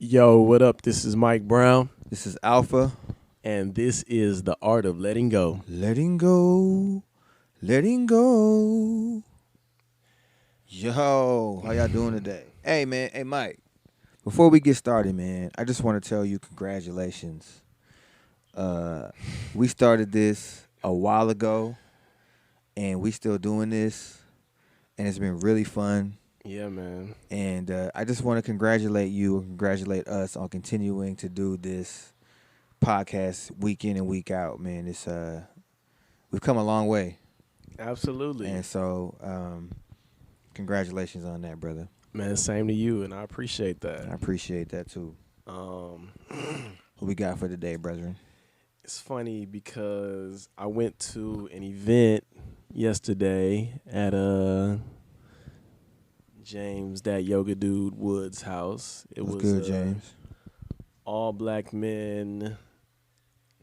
Yo, what up? This is Mike Brown, This is Alpha. and this is The Art of Letting Go. Letting go. Letting go. Yo, how y'all doing today? Hey, man. Hey, Mike. Before we get started, man, I just want to tell you congratulations. We started this a while ago, and we still doing this, and it's been really fun. Yeah, man. And I just want to congratulate you and congratulate us on continuing to do this podcast week in and week out, man. It's we've come a long way. Absolutely. And so, congratulations on that, brother. Man, same to you, and I appreciate I that. appreciate that too. Um, What we got for today, brethren? it's funny because I went to an event yesterday at James, that yoga dude Wood's house. It What's was good, James? all black men,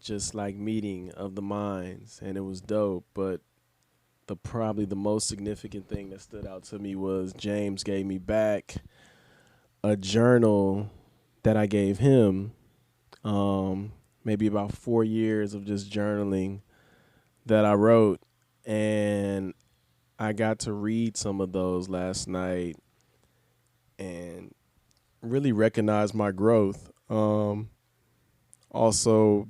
just like meeting of the minds, and it was dope. But probably the most significant thing that stood out to me was James gave me back a journal that I gave him, maybe about 4 years of just journaling that I wrote, and I got to read some of those last night and really recognize my growth. Also,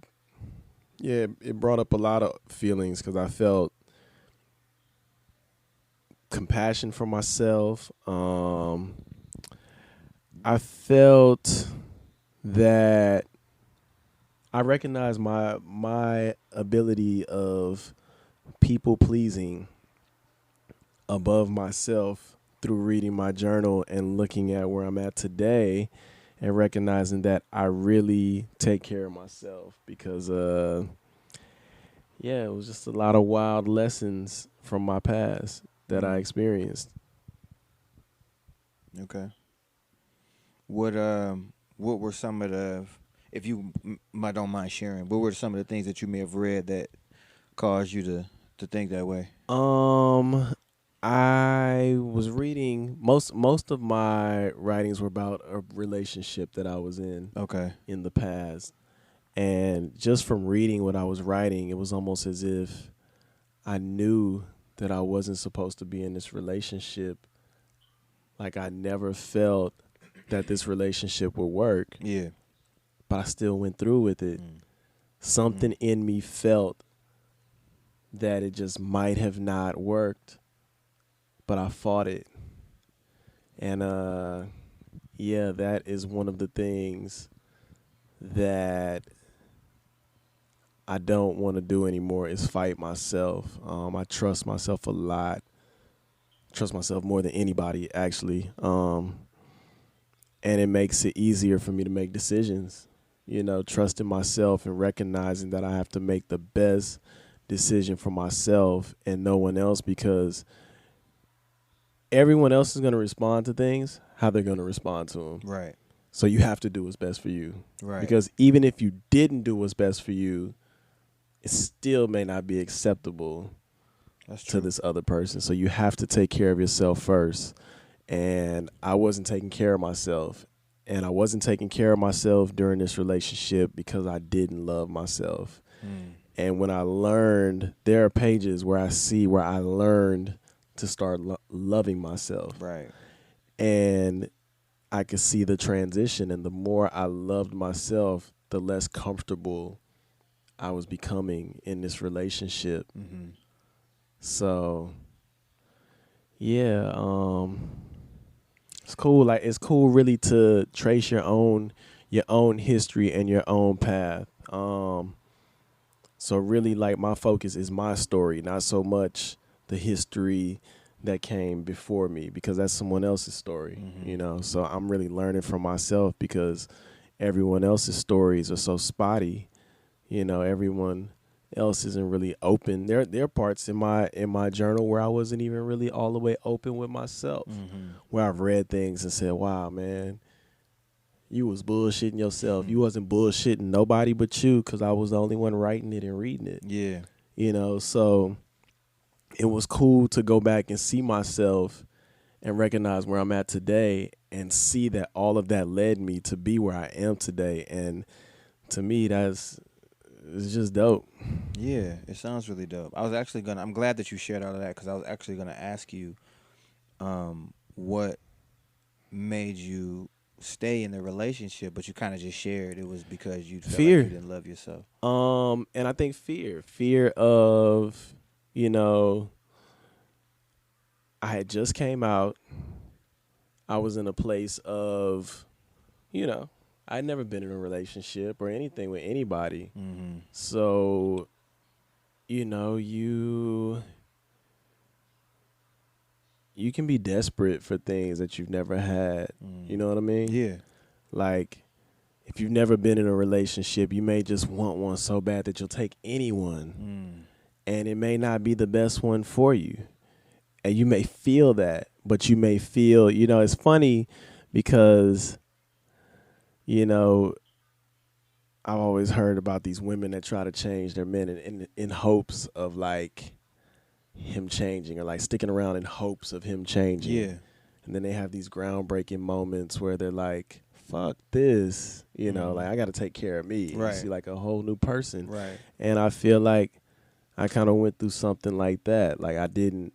yeah, it brought up a lot of feelings because I felt compassion for myself. I felt that I recognized my ability of people pleasing above myself through reading my journal and looking at where I'm at today and recognizing that I really take care of myself because yeah, it was just a lot of wild lessons from my past that I experienced. Okay. What were some of the, if you don't mind sharing, what were some of the things that you may have read that caused you to think that way? I was reading most of my writings were about a relationship that I was Okay. in the past. And just from reading what I was writing, it was almost as if I knew that I wasn't supposed to be in this relationship. Like I never felt that this relationship would work, Yeah. but I still went through with it. Something in me felt that it just might have not worked, but I fought it. And yeah, that is one of the things that I don't want to do anymore is fight myself. I trust myself a lot. Trust myself more than anybody, actually. And it makes it easier for me to make decisions. You know, trusting myself and recognizing that I have to make the best decision for myself and no one else, because everyone else is going to respond to things how they're going to respond to them. Right. So you have to do what's best for you. Right. Because even if you didn't do what's best for you, it still may not be acceptable That's to true. this other person. So you have to take care of yourself first. And I wasn't taking care of myself. And I wasn't taking care of myself during this relationship because I didn't love myself. And when I learned, there are pages where I see where I learned to start loving myself. Right. And I could see the transition. And the more I loved myself, the less comfortable I was becoming in this relationship. So, yeah, it's cool. Like it's cool, really, to trace your own history and your own path. So really, like my focus is my story, not so much the history that came before me, because that's someone else's story. You know, so I'm really learning from myself because everyone else's stories are so spotty. You know, everyone else isn't really open. There are parts in my journal where I wasn't even really all the way open with myself, where I've read things and said, "Wow, man, you was bullshitting yourself. You wasn't bullshitting nobody but you, because I was the only one writing it and reading it." Yeah. You know, so it was cool to go back and see myself and recognize where I'm at today and see that all of that led me to be where I am today. And to me, it's just dope. Yeah, it sounds really dope. I'm glad that you shared all of that because I was actually gonna ask you, what made you stay in the relationship, but you kind of just shared it was because you felt like you Fear. didn't love yourself. And I think fear of, you know, I had just came out. I was in a place of, you know, I'd never been in a relationship or anything with anybody. Mm-hmm. So, you can be desperate for things that you've never had. You know what I mean? Yeah. Like, if you've never been in a relationship, you may just want one so bad that you'll take anyone. And it may not be the best one for you. And you may feel that, but you may feel, it's funny because, I've always heard about these women that try to change their men in hopes of like him changing or like sticking around in hopes of him changing. Yeah. And then they have these groundbreaking moments where they're like, fuck this, like I got to take care of me. Right. You see like a whole new person. Right. And I feel like I kind of went through something like that. Like I didn't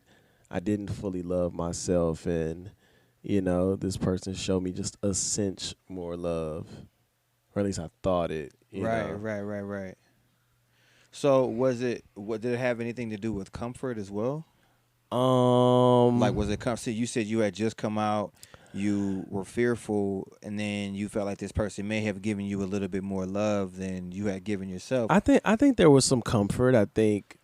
fully love myself, and this person showed me just a cinch more love, or at least I thought it. Right. So did it have anything to do with comfort as well? Like, was it see, you said you had just come out, you were fearful, and then you felt like this person may have given you a little bit more love than you had given yourself. I think there was some comfort. I think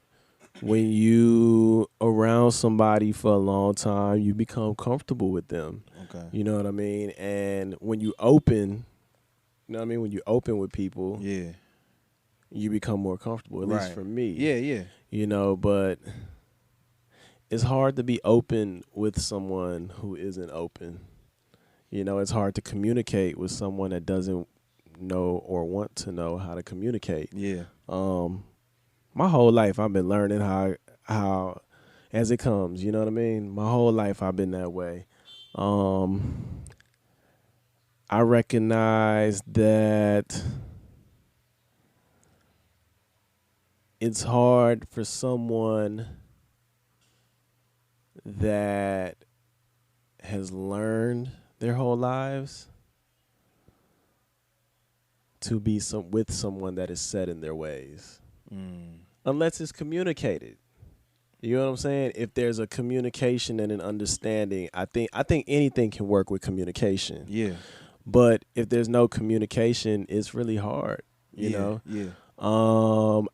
when you around somebody for a long time, you become comfortable with them. Okay. You know what I mean? And when you open, when you open with people, yeah, you become more comfortable, at least for me. Yeah. But it's hard to be open with someone who isn't open. It's hard to communicate with someone that doesn't know or want to know how to communicate. Yeah. My whole life I've been learning how as it comes, you know what I mean? My whole life I've been that way. I recognize that it's hard for someone that has learned their whole lives to be with someone that is set in their ways. Unless it's communicated. You know what I'm saying? If there's a communication and an understanding, I think anything can work with communication. Yeah. But if there's no communication, it's really hard, you know? Yeah.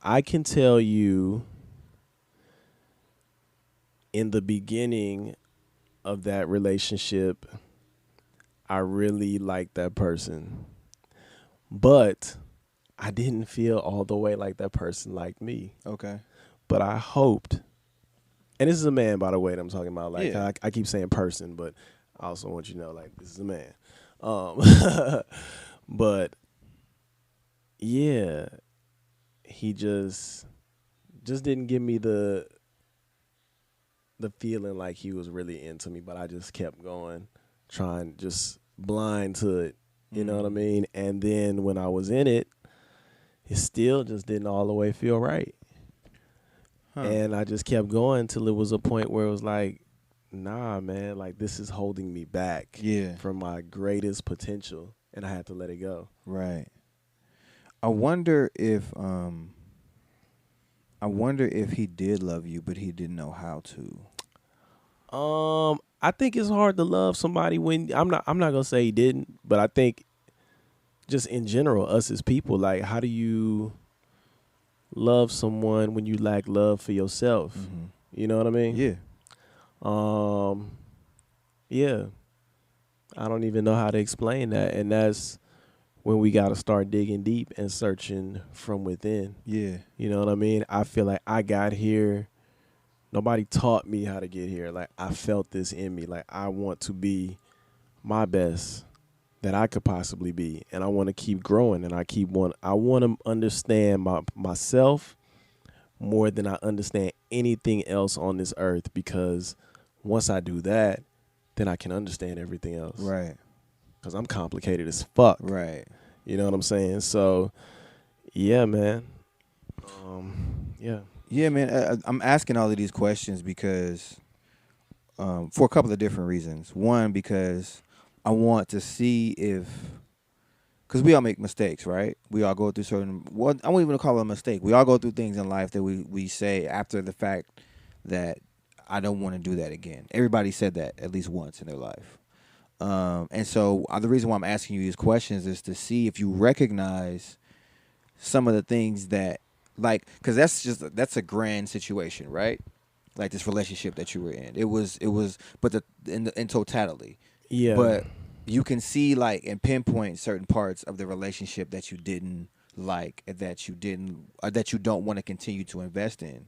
I can tell you in the beginning of that relationship, I really liked that person. But I didn't feel all the way like that person liked me. Okay. But I hoped, and this is a man, by the way, that I'm talking about. Like, yeah. I keep saying person, but I also want you to know, like, this is a man. But yeah, he just didn't give me the feeling like he was really into me, but I just kept going, trying, just blind to it. You know what I mean? And then when I was in it, it still just didn't all the way feel right. And I just kept going till it was a point where it was like, nah, man, like this is holding me back from my greatest potential, and I had to let it go. Right. I wonder if he did love you, but he didn't know how to. I think it's hard to love somebody when I'm not gonna say he didn't, but I think just in general, us as people, like, how do you love someone when you lack love for yourself? Mm-hmm. You know what I mean? Yeah. Yeah. I don't even know how to explain that, and that's when we got to start digging deep and searching from within. Yeah. You know what I mean? I feel like I got here. Nobody taught me how to get here. Like, I felt this in me. Like, I want to be my best that I could possibly be, and I want to keep growing, and I want to understand myself more than I understand anything else on this earth, because once I do that, then I can understand everything else. Right. Because I'm complicated as fuck. Right. You know what I'm saying? So, yeah, man. Yeah. Yeah, man. I'm asking all of these questions because, for a couple of different reasons. One, because I want to see if, because we all make mistakes, right? We all go through certain. Well, I won't even call it a mistake. We all go through things in life that we say after the fact that I don't want to do that again. Everybody said that at least once in their life. And so the reason why I'm asking you these questions is to see if you recognize some of the things that, like, because that's a grand situation, right? Like this relationship that you were in. It was, but in totality. Yeah. But you can see, like, and pinpoint certain parts of the relationship that you didn't like, that you don't want to continue to invest in.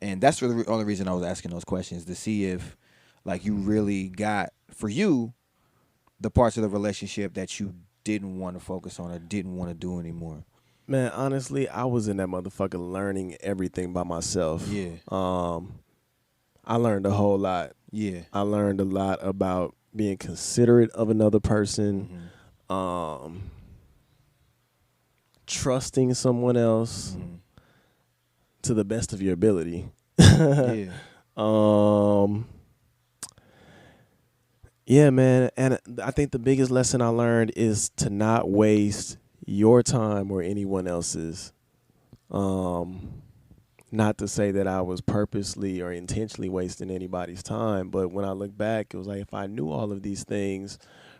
And that's the only reason I was asking those questions, to see if, like, you really got, for you, the parts of the relationship that you didn't want to focus on or didn't want to do anymore. Man, honestly, I was in that motherfucker learning everything by myself. Yeah. I learned a whole lot. Yeah. I learned a lot about being considerate of another person, trusting someone else to the best of your ability. Yeah. Yeah, man. And I think the biggest lesson I learned is to not waste your time or anyone else's. Not to say that I was purposely or intentionally wasting anybody's time, but when I look back, it was like, if I knew all of these things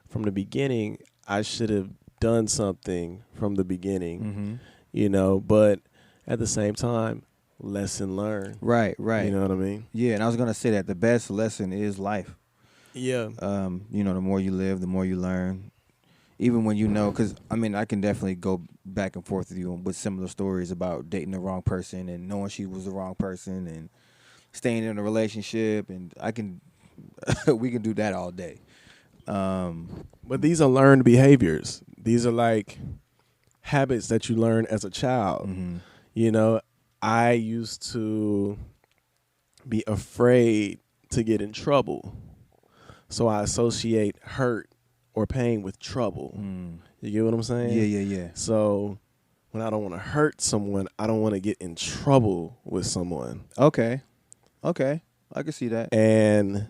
from the beginning, I should have done something from the beginning, you know, but at the same time, lesson learned. Right, right. You know what I mean? Yeah, and I was going to say that the best lesson is life. Yeah. You know, the more you live, the more you learn. Even when you know, because, I mean, I can definitely go back and forth with you with similar stories about dating the wrong person and knowing she was the wrong person and staying in a relationship, and we can do that all day. But these are learned behaviors. These are like habits that you learn as a child. You know, I used to be afraid to get in trouble. So I associate hurt or pain with trouble. You get what I'm saying? Yeah. So when I don't want to hurt someone, I don't want to get in trouble with someone. Okay. I can see that. And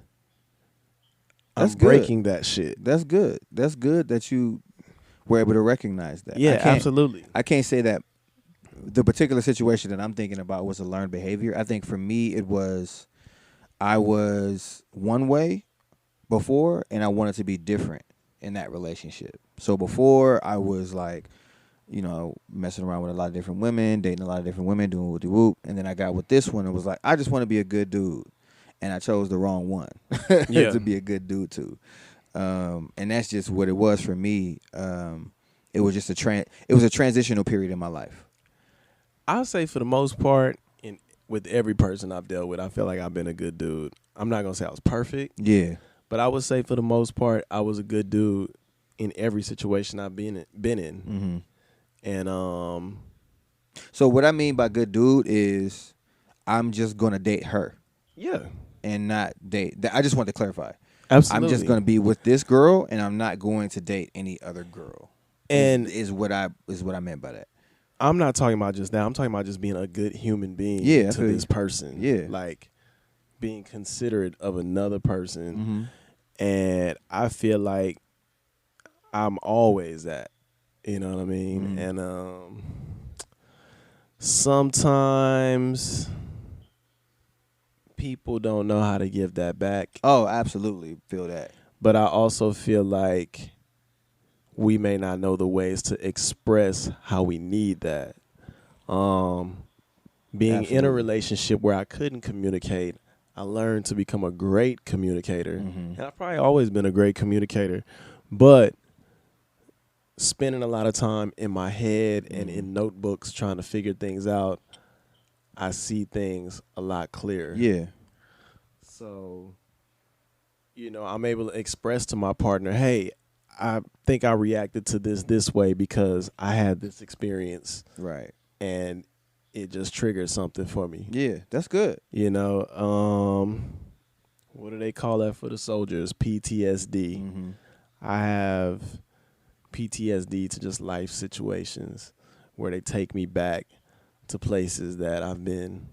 That's I'm good. breaking that shit. That's good. That's good that you were able to recognize that. Yeah, absolutely. I can't say that the particular situation that I'm thinking about was a learned behavior. I think for me, I was one way before, and I wanted to be different in that relationship. So before, I was like, you know, messing around with a lot of different women, dating a lot of different women, doing whoop-de-whoop. And then I got with this one and was like, I just want to be a good dude. And I chose the wrong one to be a good dude too. And that's just what it was for me. It was just it was a transitional period in my life. I'll say for the most part, with every person I've dealt with, I feel like I've been a good dude. I'm not going to say I was perfect. Yeah. But I would say for the most part, I was a good dude in every situation I've been in. And so what I mean by good dude is I'm just going to date her. Yeah. And not date. I just want to clarify. Absolutely. I'm just going to be with this girl, and I'm not going to date any other girl. And is what I meant by that. I'm not talking about just that. I'm talking about just being a good human being to this person. Yeah. Like being considerate of another person. And I feel like I'm always that. You know what I mean? And sometimes people don't know how to give that back. Oh, absolutely. Feel that. But I also feel like we may not know the ways to express how we need that. Being in a relationship where I couldn't communicate, I learned to become a great communicator. And I've probably always been a great communicator. But spending a lot of time in my head and in notebooks trying to figure things out, I see things a lot clearer. Yeah. So, you know, I'm able to express to my partner, hey, I think I reacted to this way because I had this experience. Right. And it just triggered something for me. Yeah, that's good. You know, what do they call that for the soldiers? PTSD. Mm-hmm. I have PTSD to just life situations where they take me back to places that I've been.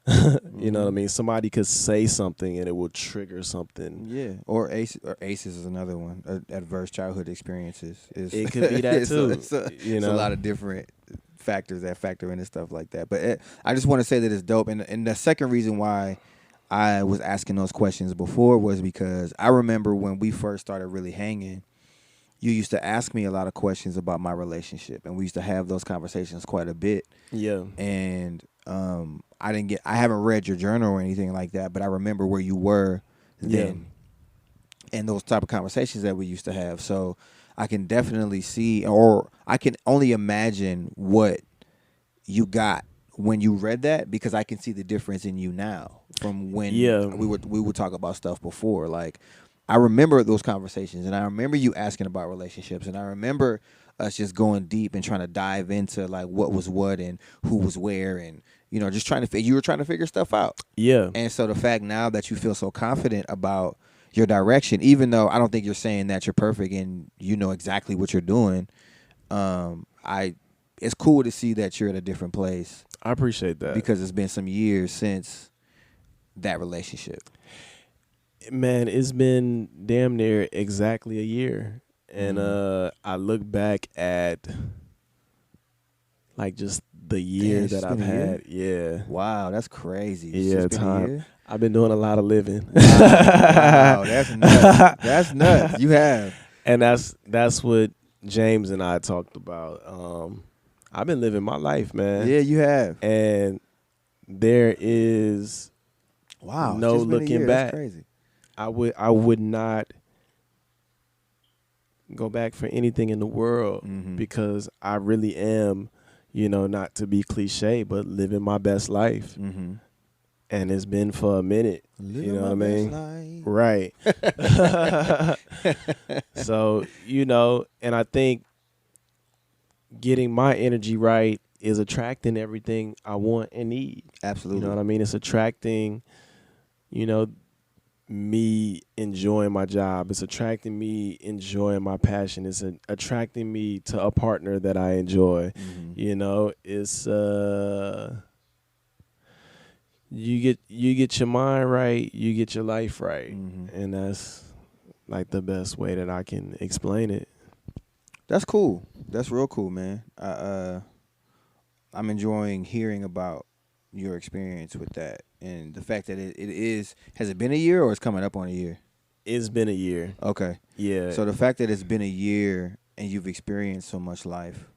You know what I mean? Somebody could say something and it will trigger something. Yeah, or ACEs is another one. Adverse childhood experiences is. It could be that too. It's you a know, lot of different factors that factor into stuff like that. But I just want to say that it's dope. And the second reason why I was asking those questions before was because I remember when we first started really hanging, you used to ask me a lot of questions about my relationship, and we used to have those conversations quite a bit. yeah, And I haven't read your journal or anything like that, but I remember where you were then and those type of conversations that we used to have. So I can definitely see, or I can only imagine what you got when you read that, because I can see the difference in you now from when we would talk about stuff before. Like, I remember those conversations, and I remember you asking about relationships, and I remember us just going deep and trying to dive into like what was what and who was where, and just you were trying to figure stuff out. Yeah. And so the fact now that you feel so confident about your direction, even though I don't think you're saying that you're perfect and you know exactly what you're doing, it's cool to see that you're at a different place. I appreciate that. Because it's been some years since that relationship. Man, it's been damn near exactly a year. And I look back at like just the year that I've had. Yeah. Wow, that's crazy. Yeah, time. I've been doing a lot of living. Wow, that's nuts. That's nuts. You have. And that's what James and I talked about. I've been living my life, man. Yeah, you have. And there is no looking back. That's crazy. I would not go back for anything in the world, because I really am, not to be cliche, but living my best life. Mm-hmm. And it's been for a minute. You know what I mean? Right. So, and I think getting my energy right is attracting everything I want and need. Absolutely. You know what I mean? It's attracting, me enjoying my job. It's attracting me enjoying my passion. It's attracting me to a partner that I enjoy. Mm-hmm. It's you get your mind right, you get your life right. Mm-hmm. And that's like the best way that I can explain it. That's cool. That's real cool, man. I'm enjoying hearing about your experience with that, and the fact that it is. Has it been a year, or it's coming up on a year? It's been a year. Okay. Yeah. So the fact that it's been a year and you've experienced so much life,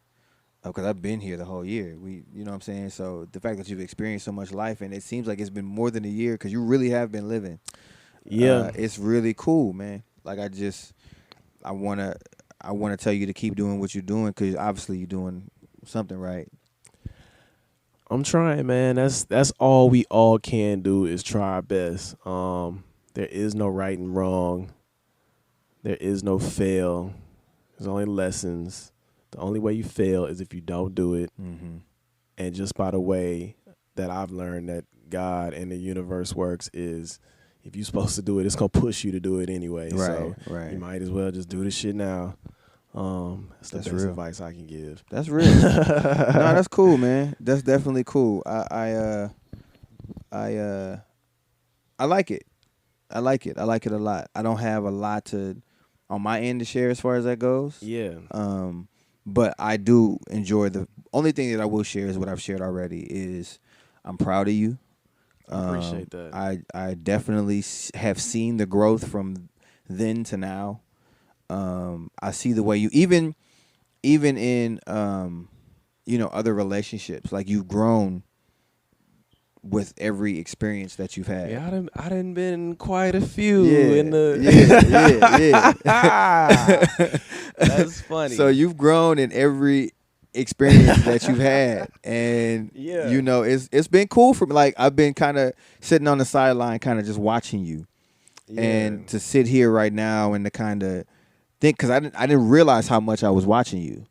because I've been here the whole year. You know what I'm saying? So the fact that you've experienced so much life, and it seems like it's been more than a year, because you really have been living. Yeah. It's really cool, man. Like, I wanna tell you to keep doing what you're doing, because obviously you're doing something right. I'm trying, man. That's all we all can do is try our best. There is no right and wrong. There is no fail. There's only lessons. The only way you fail is if you don't do it. Mm-hmm. And just by the way that I've learned that God and the universe works is, if you're supposed to do it, it's going to push you to do it anyway. Right, so right. you might as well just do this shit now. That's the best real advice I can give. That's real. No, that's cool, man. That's definitely cool. I like it. I like it. I like it a lot. I don't have a lot on my end to share as far as that goes. Yeah. But I do enjoy the only thing that I will share is what I've shared already is I'm proud of you. I appreciate that. I definitely have seen the growth from then to now. I see the way you even in other relationships, like you've grown with every experience that you've had. Yeah, I done been in quite a few yeah, yeah. That's funny. So you've grown in every experience that you've had, and it's been cool for me. Like, I've been kind of sitting on the sideline, kind of just watching you, and to sit here right now and to kind of think, because I didn't realize how much I was watching you,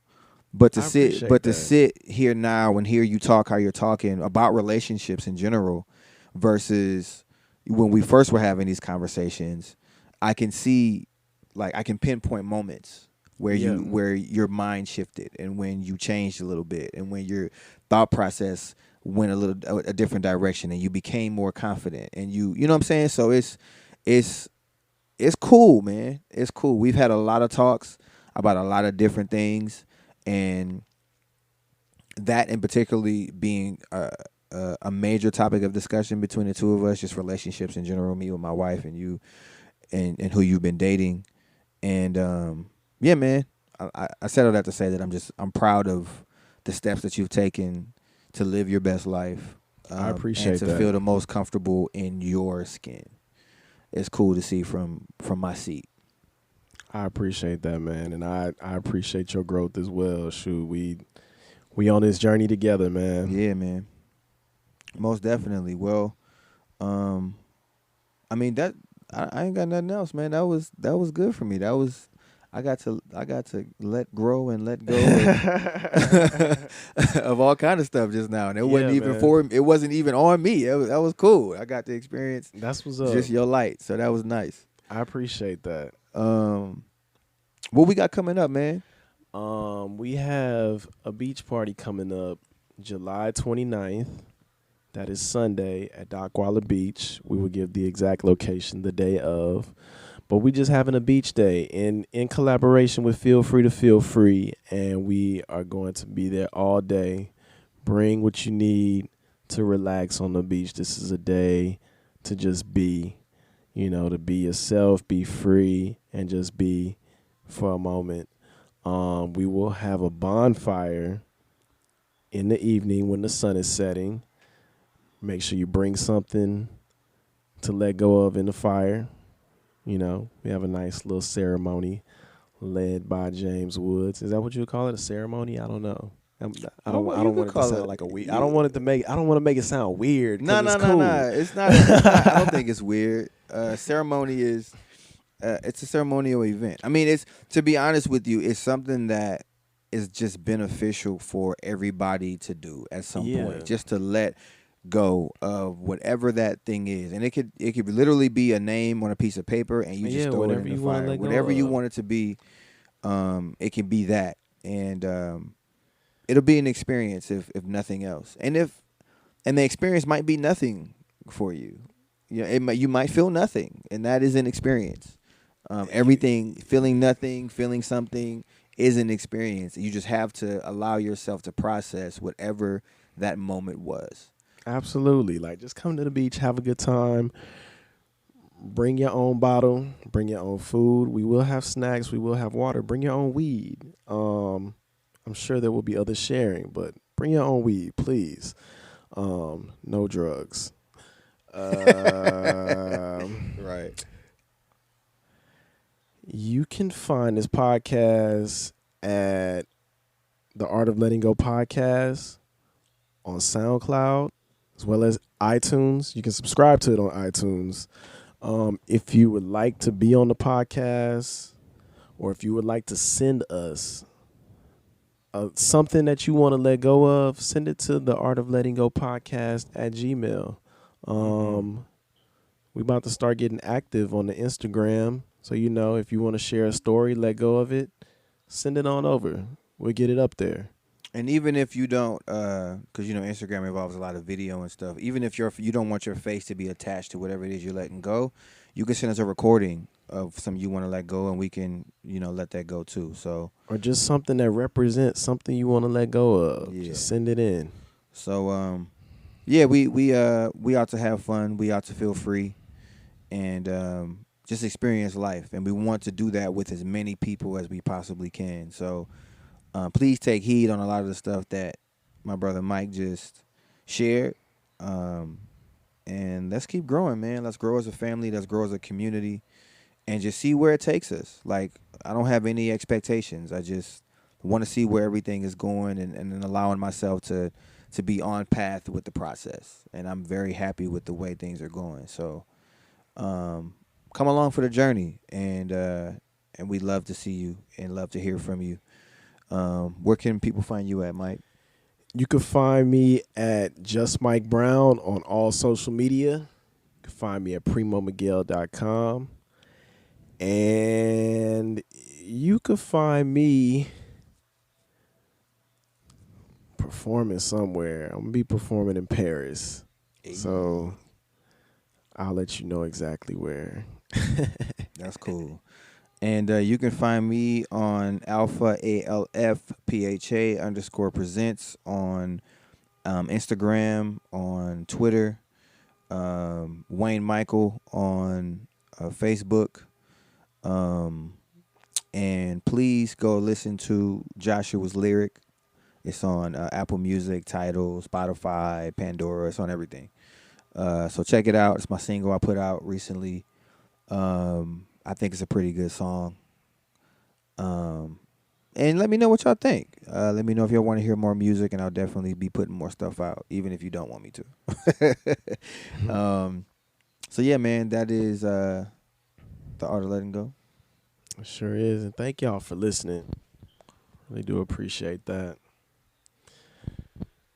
but to sit here now and hear you talk how you're talking about relationships in general versus when we first were having these conversations, I can see, like, I can pinpoint moments where Yeah. where your mind shifted and when you changed a little bit and when your thought process went a different direction and you became more confident and you know what I'm saying. So it's it's cool, man. It's cool. We've had a lot of talks about a lot of different things, and that in particularly being a major topic of discussion between the two of us, just relationships in general, me with my wife and you, and who you've been dating, and yeah, man. I said all that to say that I'm proud of the steps that you've taken to live your best life. I And appreciate to that. feel the most comfortable in your skin. It's cool to see from my seat. I appreciate that, man, and I appreciate your growth as well. Shoot, we on this journey together, man. Yeah, man. Most definitely. Well, I mean that I ain't got nothing else, man. That was good for me. That was I got to let grow and let go of all kind of stuff just now, and it wasn't Yeah, even man. it wasn't even on me. That was cool. I got to experience That's what's up. just your light, so that was nice. I appreciate that. What we got coming up, man? We have a beach party coming up July 29th. That is Sunday at Dockweiler Beach. We will give the exact location the day of. But we just having a beach day in collaboration with Feel Free to Feel Free. And we are going to be there all day. Bring what you need to relax on the beach. This is a day to just be, to be yourself, be free, and just be for a moment. We will have a bonfire in the evening when the sun is setting. Make sure you bring something to let go of in the fire. We have a nice little ceremony led by James Woods. Is that what you would call it? A ceremony? I don't know. I don't want it to sound like a weird. I don't want to make it sound weird. No. Cool. It's not. I don't think it's weird. Ceremony is. It's a ceremonial event. I mean, it's, to be honest with you, it's something that is just beneficial for everybody to do at some point, just to let go of whatever that thing is, and it could literally be a name on a piece of paper, and you just throw it in the fire. Whatever you want it to be, it can be that, and it'll be an experience if nothing else, and the experience might be nothing for you. You might feel nothing, and that is an experience. Everything, feeling nothing, feeling something is an experience. You just have to allow yourself to process whatever that moment was. Absolutely. Like, just come to the beach, have a good time. Bring your own bottle. Bring your own food. We will have snacks. We will have water. Bring your own weed. I'm sure there will be other sharing, but bring your own weed, please. No drugs. Right. You can find this podcast at the Art of Letting Go podcast on SoundCloud as well as iTunes. You can subscribe to it on iTunes. If you would like to be on the podcast, or if you would like to send us something that you want to let go of, send it to the Art of Letting Go podcast at Gmail. We about to start getting active on the Instagram. So, if you want to share a story, let go of it, send it on over. We'll get it up there. And even if you don't, because Instagram involves a lot of video and stuff. Even if you don't want your face to be attached to whatever it is you're letting go, you can send us a recording of something you want to let go, and we can, let that go too. So, or just something that represents something you want to let go of. Yeah. Just send it in. So, yeah, we ought to have fun. We ought to feel free, and just experience life. And we want to do that with as many people as we possibly can. So, please take heed on a lot of the stuff that my brother Mike just shared. And let's keep growing, man. Let's grow as a family. Let's grow as a community, and just see where it takes us. Like, I don't have any expectations. I just want to see where everything is going, and allowing myself to be on path with the process. And I'm very happy with the way things are going. So, come along for the journey, and we'd love to see you and love to hear from you. Where can people find you at, Mike? You can find me at Just Mike Brown on all social media. You can find me at primomiguel.com. And you can find me performing somewhere. I'm going to be performing in Paris. So I'll let you know exactly where. That's cool. And you can find me on Alpha ALFPHA _presents on Instagram, on Twitter, Wayne Michael on Facebook. And please go listen to Joshua's lyric. It's on Apple Music, Tidal, Spotify, Pandora. It's on everything. So check it out. It's my single I put out recently. I think it's a pretty good song. And let me know what y'all think. Let me know if y'all want to hear more music, and I'll definitely be putting more stuff out, even if you don't want me to. So yeah, man, that is The Art of Letting Go. It sure is. And thank y'all for listening. Really do appreciate that.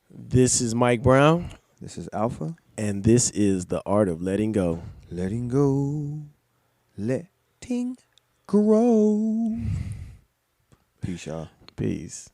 This is Mike Brown. This is Alpha. And this is The Art of Letting Go. Letting go. Letting grow. Peace, y'all. Peace.